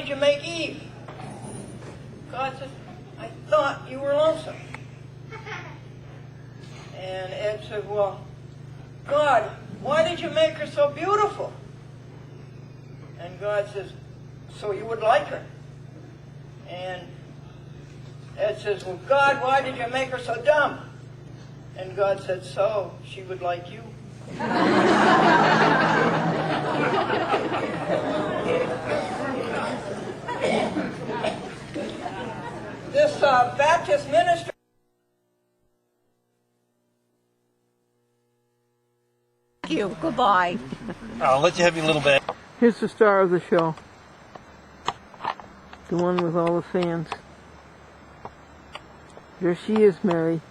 did you make Eve? God said, I thought you were lonesome. And Ed said, well, God, why did you make her so beautiful? And God says, so you would like her. And Ed says, well, God, why did you make her so dumb? And God said, so she would like you. This Baptist ministry. Thank you. Goodbye. I'll let you have your little bag. Here's the star of the show. The one with all the fans. There she is, Mary.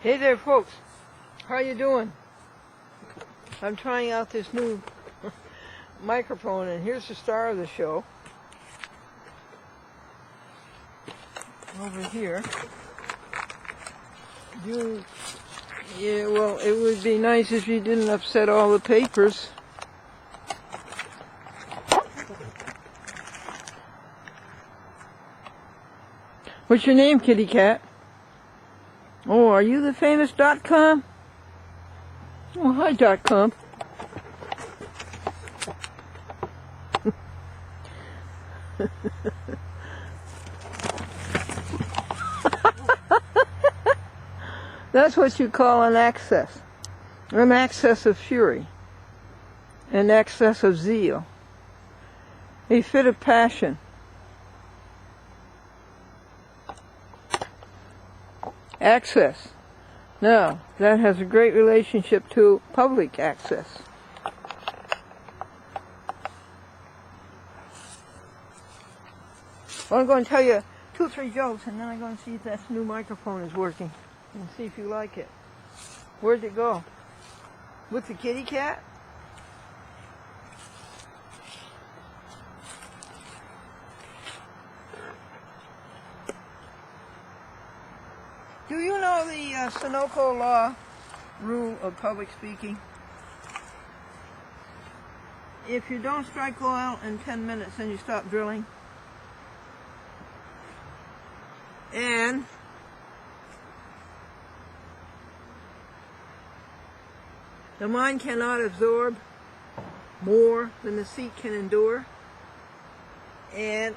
Hey there, folks. How you doing? I'm trying out this new microphone, and here's the star of the show. Over here. Yeah, well, it would be nice if you didn't upset all the papers. What's your name, kitty cat? Oh, are you the famous .com? Oh, hi, .com. That's what you call an access of fury, an excess of zeal, a fit of passion. Access. Now, that has a great relationship to public access. Well, I'm going to tell you 2 or 3 jokes, and then I'm going to see if that new microphone is working, and see if you like it. Where'd it go? With the kitty cat? Do you know the Sunoco law rule of public speaking? If you don't strike oil in 10 minutes, then you stop drilling. again. The mind cannot absorb more than the seat can endure. And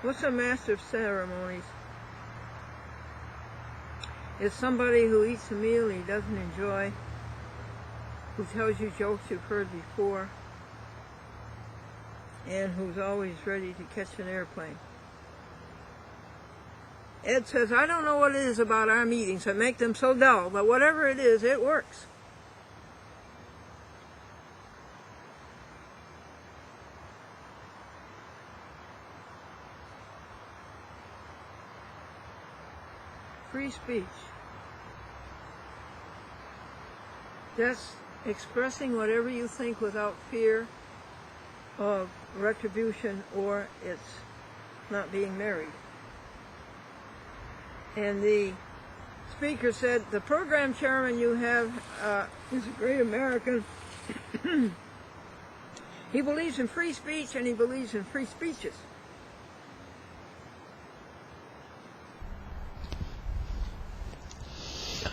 what's a master of ceremonies? It's somebody who eats a meal he doesn't enjoy, who tells you jokes you've heard before, and who's always ready to catch an airplane. Ed says, I don't know what it is about our meetings that make them so dull, but whatever it is, it works. Free speech. That's expressing whatever you think without fear of retribution or it's not being married. And the speaker said, the program chairman you have is a great American. He believes in free speech and he believes in free speeches.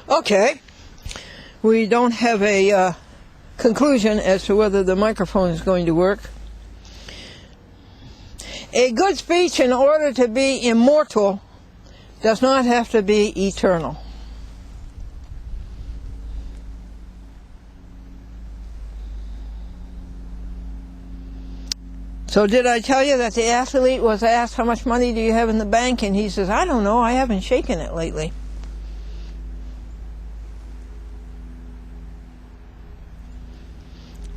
Okay, we don't have a conclusion as to whether the microphone is going to work. A good speech, in order to be immortal, does not have to be eternal. So did I tell you that the athlete was asked, how much money do you have in the bank? And he says, I don't know, I haven't shaken it lately.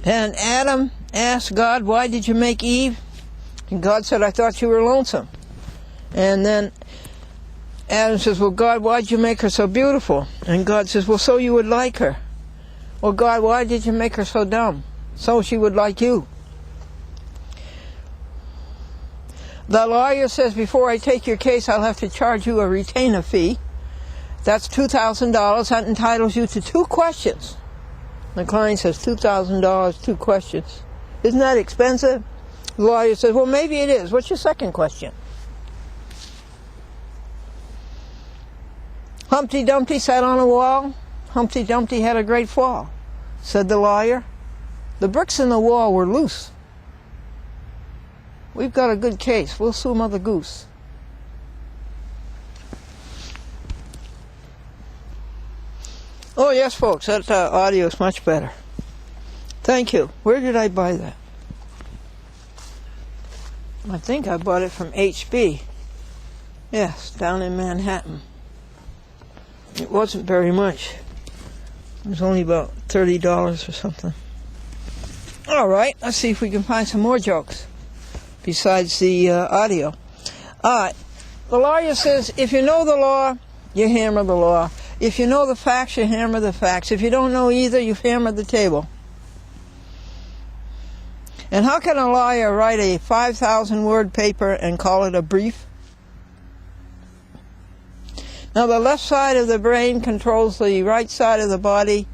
And Adam asked God, why did you make Eve? And God said, I thought you were lonesome. And then Adam says, well, God, why'd you make her so beautiful? And God says, well, so you would like her. Well, God, why did you make her so dumb? So she would like you. The lawyer says, before I take your case, I'll have to charge you a retainer fee. That's $2,000. That entitles you to 2 questions. The client says, $2,000, 2 questions. Isn't that expensive? The lawyer says, well, maybe it is. What's your second question? Humpty Dumpty sat on a wall. Humpty Dumpty had a great fall. Said the lawyer, the bricks in the wall were loose. We've got a good case. We'll sue Mother Goose. Oh, yes, folks, that audio is much better. Thank you. Where did I buy that? I think I bought it from HB. Yes, down in Manhattan. It wasn't very much. It was only about $30 or something. All right, let's see if we can find some more jokes besides the audio. The lawyer says, if you know the law, you hammer the law. If you know the facts, you hammer the facts. If you don't know either, you hammer the table. And how can a lawyer write a 5,000-word paper and call it a brief? Now, the left side of the brain controls the right side of the body.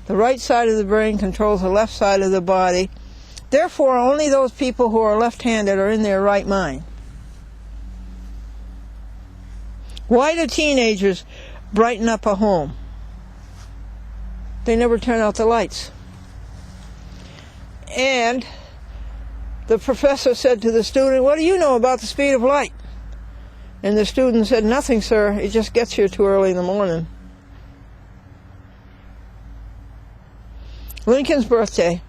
The right side of the brain controls the left side of the body. Therefore, only those people who are left-handed are in their right mind. Why do teenagers brighten up a home? They never turn out the lights. And the professor said to the student, what do you know about the speed of light? And the student said, nothing, sir. It just gets here too early in the morning. Lincoln's birthday.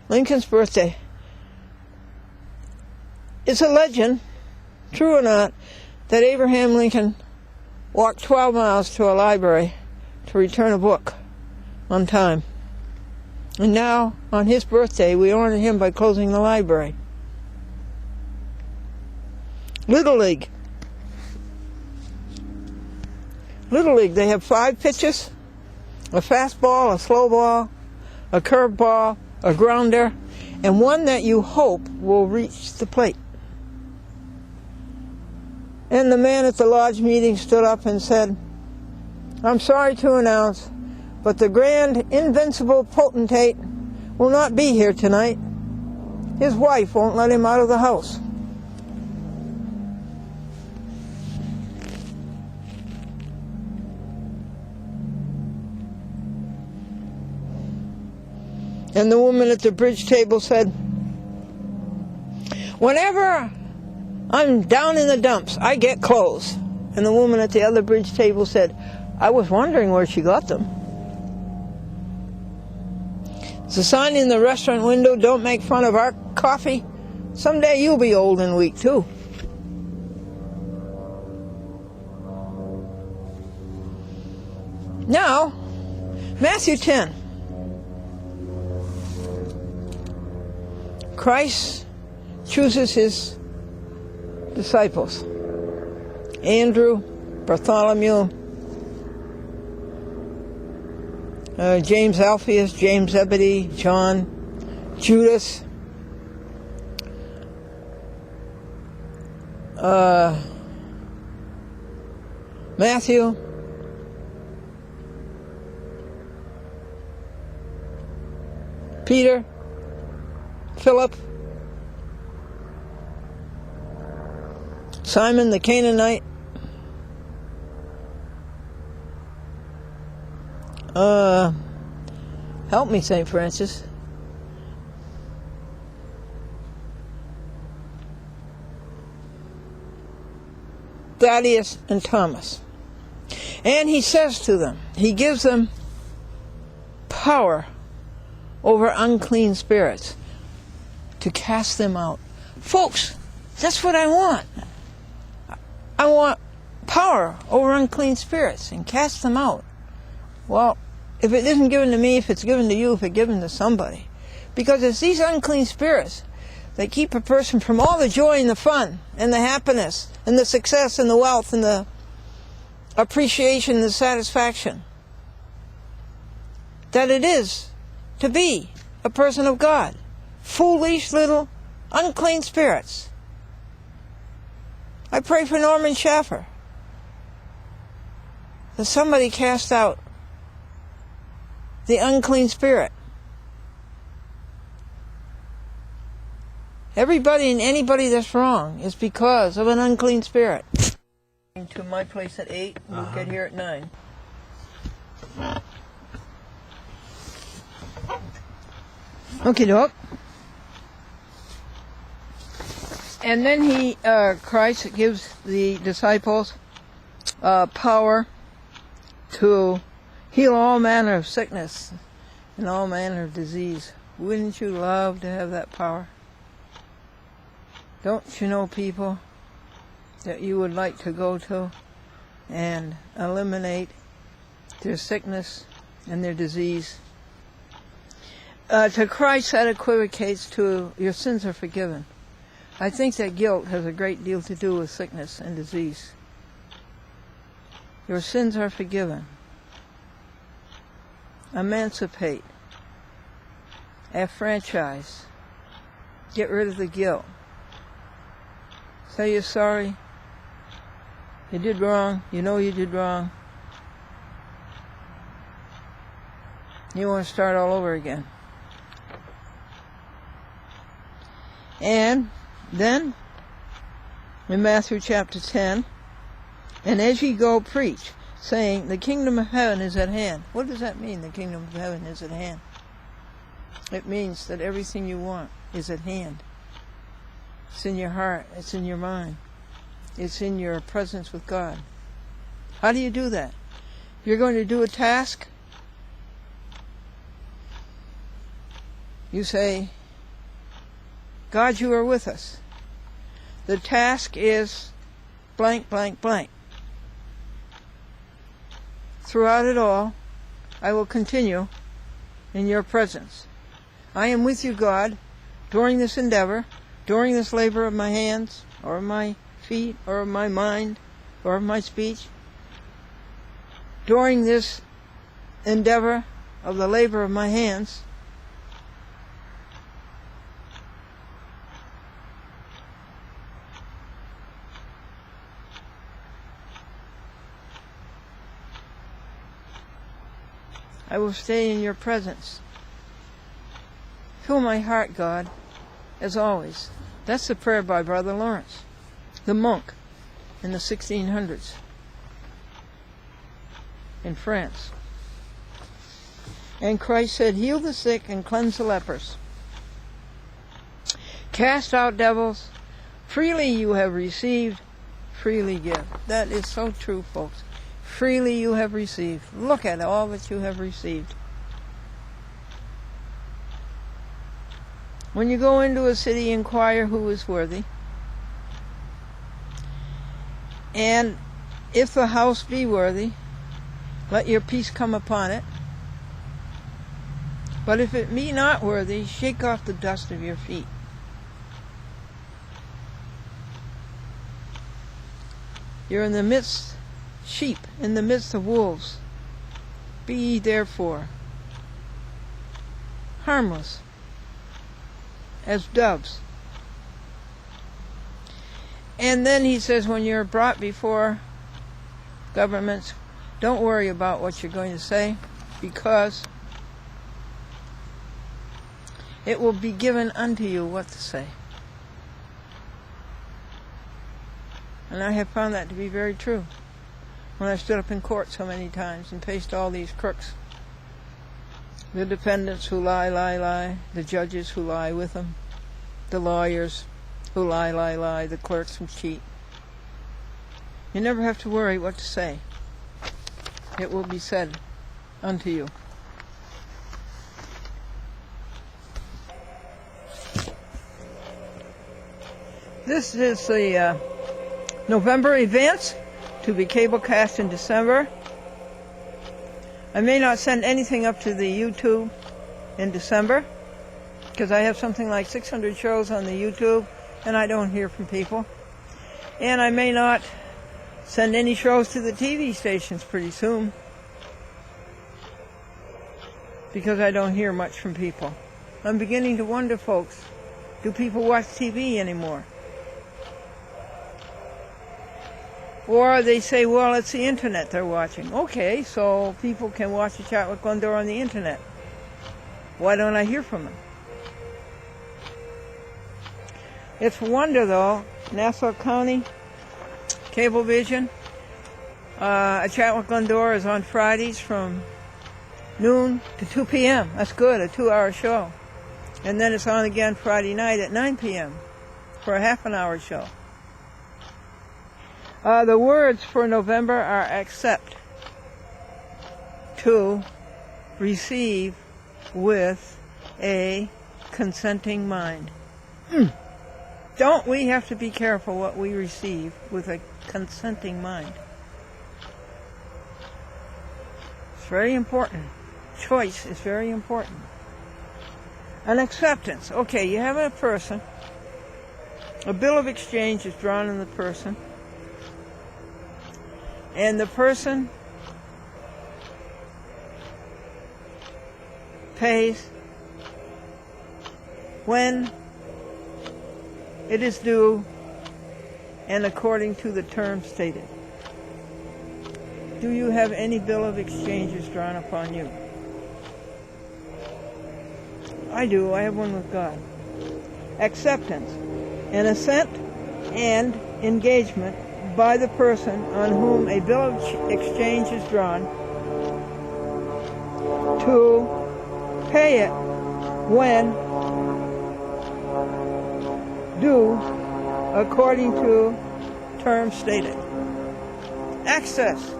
Lincoln's birthday. It's a legend, true or not, that Abraham Lincoln walked 12 miles to a library to return a book on time. And now, on his birthday, we honor him by closing the library. Little League. Little League, they have 5 pitches, a fastball, a slow ball, a curveball, a grounder, and one that you hope will reach the plate. And the man at the lodge meeting stood up and said, I'm sorry to announce, but the grand invincible potentate will not be here tonight. His wife won't let him out of the house. And the woman at the bridge table said, whenever I'm down in the dumps, I get clothes. And the woman at the other bridge table said, I was wondering where she got them. There's a sign in the restaurant window, don't make fun of our coffee. Someday you'll be old and weak too. Now, Matthew 10. Christ chooses his disciples. Andrew, Bartholomew, James Alphaeus, James Zebedee, John, Judas, Matthew, Peter, Philip, Simon the Canaanite, help me, St. Francis. Thaddeus and Thomas. And he says to them, he gives them power over unclean spirits to cast them out. Folks, that's what I want. I want power over unclean spirits and cast them out. Well, if it isn't given to me, if it's given to you, if it's given to somebody. Because it's these unclean spirits that keep a person from all the joy and the fun and the happiness and the success and the wealth and the appreciation and the satisfaction that it is to be a person of God. Foolish little unclean spirits. I pray for Norman Schaffer that somebody cast out the unclean spirit. Everybody and anybody that's wrong is because of an unclean spirit. To my place at 8, we'll get here at 9. Okay, doc. And then Christ gives the disciples power to heal all manner of sickness and all manner of disease. Wouldn't you love to have that power? Don't you know people that you would like to go to and eliminate their sickness and their disease? To Christ, that equivocates to your sins are forgiven. I think that guilt has a great deal to do with sickness and disease. Your sins are forgiven. Emancipate. Affranchise. Get rid of the guilt. Say you're sorry. You did wrong. You know you did wrong. You want to start all over again. And then, in Matthew chapter 10, and as ye go, preach, saying, the kingdom of heaven is at hand. What does that mean, the kingdom of heaven is at hand? It means that everything you want is at hand. It's in your heart. It's in your mind. It's in your presence with God. How do you do that? You're going to do a task. You say, God, you are with us. The task is blank, blank, blank. Throughout it all, I will continue in your presence. I am with you, God, during this endeavor, during this labor of my hands, or of my feet, or of my mind, or of my speech. During this endeavor of the labor of my hands, I will stay in your presence. Fill my heart, God, as always. That's the prayer by Brother Lawrence, the monk in the 1600s in France. And Christ said, heal the sick and cleanse the lepers. Cast out devils. Freely you have received, freely give. That is so true, folks. Freely you have received. Look at all that you have received. When you go into a city, inquire who is worthy. And if the house be worthy, let your peace come upon it. But if it be not worthy, shake off the dust of your feet. You're in the midst, sheep, in the midst of wolves. Be ye therefore harmless as doves. And then he says, when you're brought before governments, don't worry about what you're going to say, because it will be given unto you what to say. And I have found that to be very true when I've stood up in court so many times and faced all these crooks. The defendants who lie, the judges who lie with them, the lawyers who lie, the clerks who cheat. You never have to worry what to say. It will be said unto you. This is the November events to be cablecast in December. I may not send anything up to the YouTube in December because I have something like 600 shows on the YouTube and I don't hear from people. And I may not send any shows to the TV stations pretty soon because I don't hear much from people. I'm beginning to wonder, folks, do people watch TV anymore? Or they say, well, it's the internet they're watching. Okay, so people can watch a chat with Glendora on the internet. Why don't I hear from them? It's a wonder, though. Nassau County Cablevision. A chat with Glendora is on Fridays from noon to 2 p.m. That's good, a 2-hour show. And then it's on again Friday night at 9 p.m. for a half-an-hour show. The words for November are accept, to, receive with a consenting mind. Don't we have to be careful what we receive with a consenting mind? It's very important. Choice is very important. An acceptance. Okay, you have a person. A bill of exchange is drawn in the person. And the person pays when it is due and according to the terms stated. Do you have any bill of exchanges drawn upon you? I do. I have one with God. Acceptance. An assent and engagement by the person on whom a bill of exchange is drawn to pay it when due according to terms stated. Access.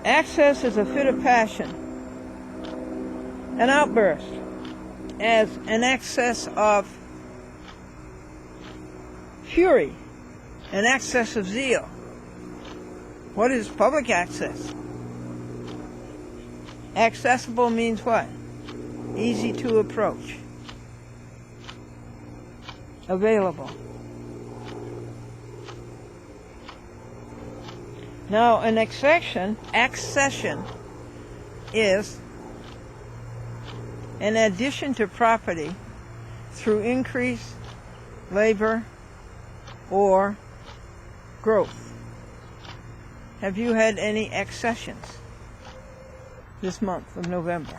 Access is a fit of passion, an outburst, as an excess of fury, an excess of zeal. What is public access? Accessible means what? Easy to approach. Available. Now, an accession is an addition to property through increase, labor, or growth. Have you had any accessions this month of November?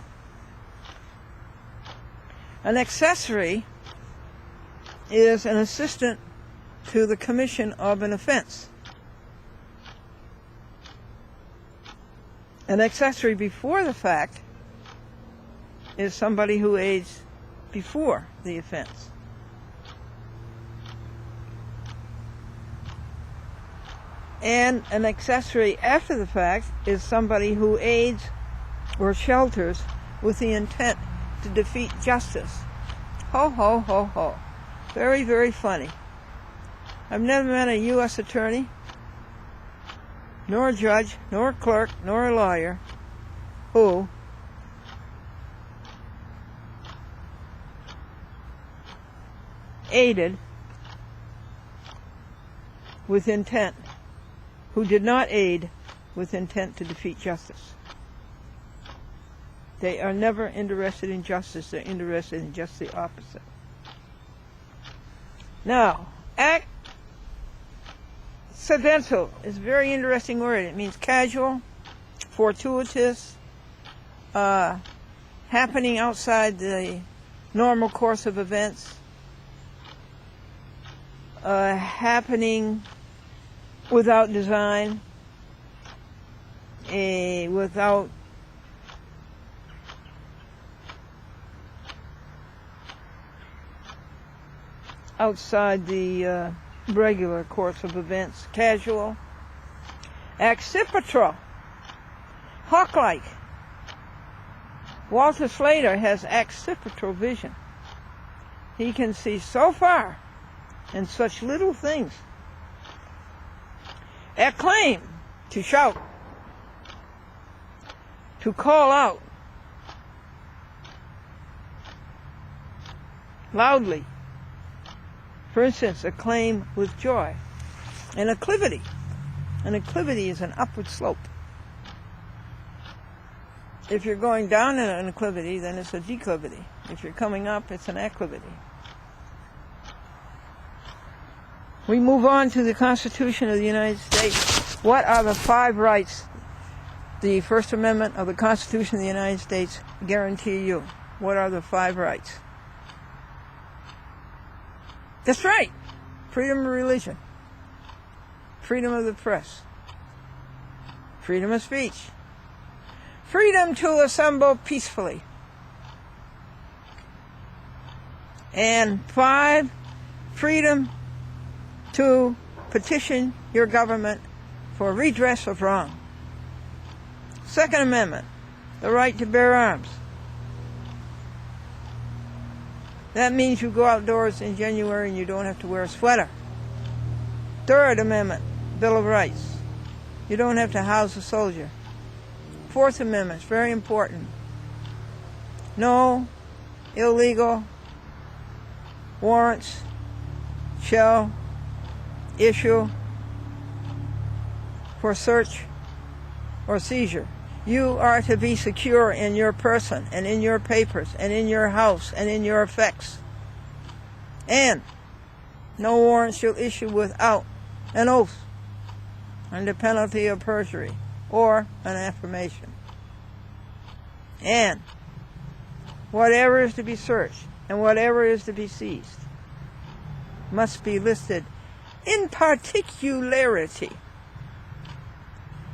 An accessory is an assistant to the commission of an offense. An accessory before the fact is somebody who aids before the offense. And an accessory after the fact is somebody who aids or shelters with the intent to defeat justice. Ho, ho, ho, ho. Very, very funny. I've never met a U.S. attorney, nor a judge, nor a clerk, nor a lawyer who aided with intent, who did not aid with intent to defeat justice. They are never interested in justice. They're interested in just the opposite. Now, accidental is a very interesting word. It means casual, fortuitous, happening outside the normal course of events, happening without design, without outside the regular course of events. Casual. Accipital. Hawk-like. Walter Slater has accipital vision. He can see so far in such little things. Acclaim. To shout. To call out. Loudly. For instance, acclaim with joy. An acclivity. An acclivity is an upward slope. If you're going down an acclivity, then it's a declivity. If you're coming up, it's an acclivity. We move on to the Constitution of the United States. What are the 5 rights the First Amendment of the Constitution of the United States guarantee you? What are the 5 rights? That's right. Freedom of religion. Freedom of the press. Freedom of speech. Freedom to assemble peacefully. And 5, freedom to petition your government for redress of wrong. Second Amendment, the right to bear arms. That means you go outdoors in January and you don't have to wear a sweater. Third Amendment, Bill of Rights. You don't have to house a soldier. Fourth Amendment, very important. No illegal warrants shall issue for search or seizure. You are to be secure in your person and in your papers and in your house and in your effects. And no warrant shall issue without an oath under penalty of perjury or an affirmation. And whatever is to be searched and whatever is to be seized must be listed in particularity.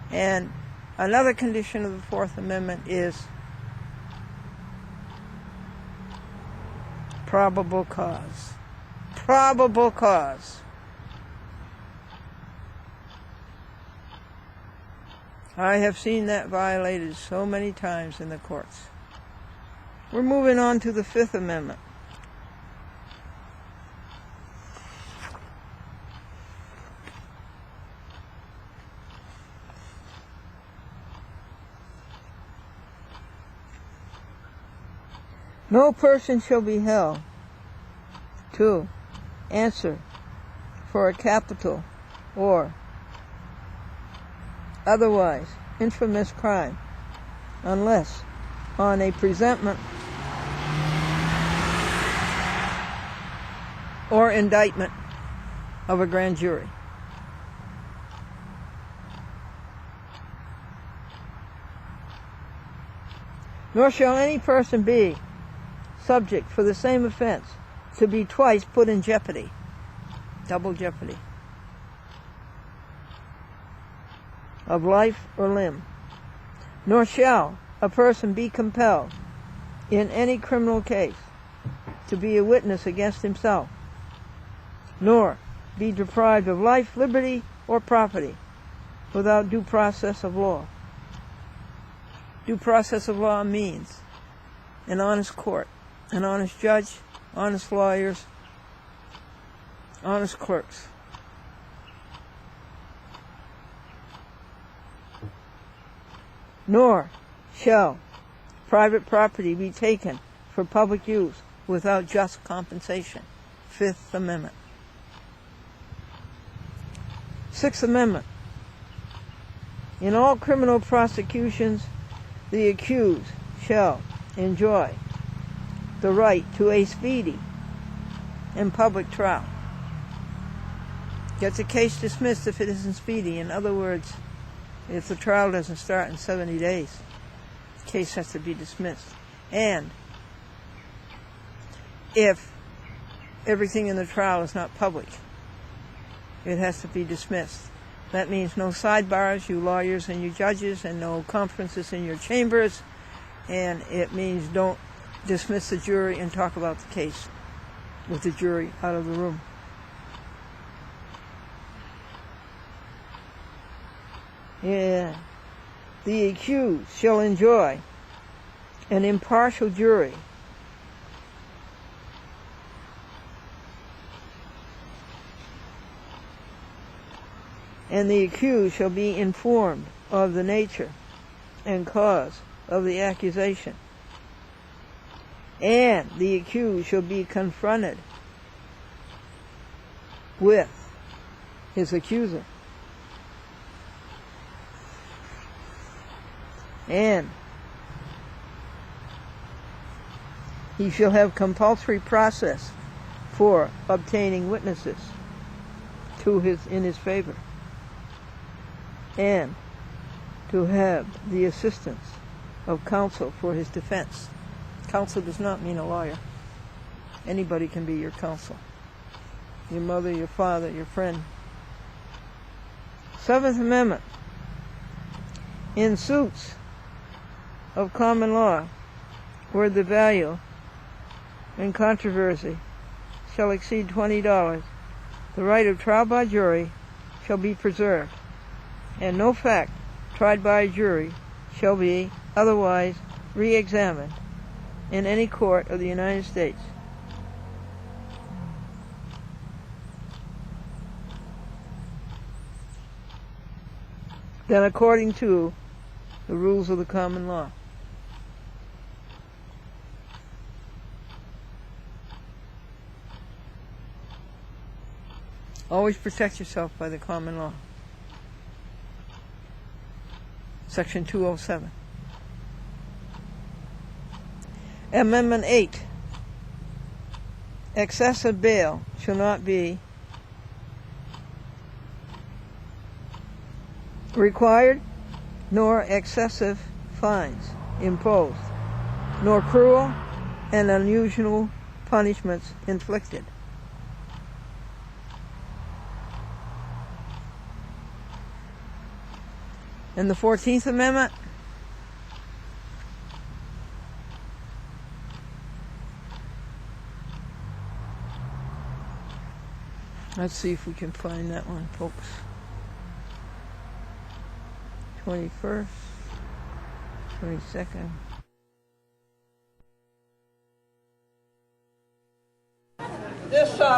And another condition of the Fourth Amendment is probable cause. Probable cause. I have seen that violated so many times in the courts. We're moving on to the Fifth Amendment. No person shall be held to answer for a capital or otherwise infamous crime unless on a presentment or indictment of a grand jury. Nor shall any person be subject for the same offense to be twice put in jeopardy. Double jeopardy. Of life or limb. Nor shall a person be compelled in any criminal case to be a witness against himself, nor be deprived of life, liberty, or property without due process of law. Due process of law means an honest court, an honest judge, honest lawyers, honest clerks. Nor shall private property be taken for public use without just compensation. Fifth Amendment. Sixth Amendment. In all criminal prosecutions, the accused shall enjoy the right to a speedy and public trial. Gets a case dismissed if it isn't speedy. In other words, if the trial doesn't start in 70 days, the case has to be dismissed. And if everything in the trial is not public, it has to be dismissed. That means no sidebars, you lawyers and you judges, and no conferences in your chambers. And it means don't dismiss the jury and talk about the case with the jury out of the room. Yeah. The accused shall enjoy an impartial jury and the accused shall be informed of the nature and cause of the accusation, and the accused shall be confronted with his accuser, and he shall have compulsory process for obtaining witnesses in his favor, and to have the assistance of counsel for his defense. Counsel does not mean a lawyer. Anybody can be your counsel. Your mother, your father, your friend. Seventh Amendment. In suits of common law, where the value and controversy shall exceed $20, the right of trial by jury shall be preserved, and no fact tried by a jury shall be otherwise re-examined in any court of the United States than according to the rules of the common law. Always protect yourself by the common law. Section 207. Amendment 8. Excessive bail shall not be required, nor excessive fines imposed, nor cruel and unusual punishments inflicted. And the 14th Amendment, let's see if we can find that one, folks. 21st, 22nd. This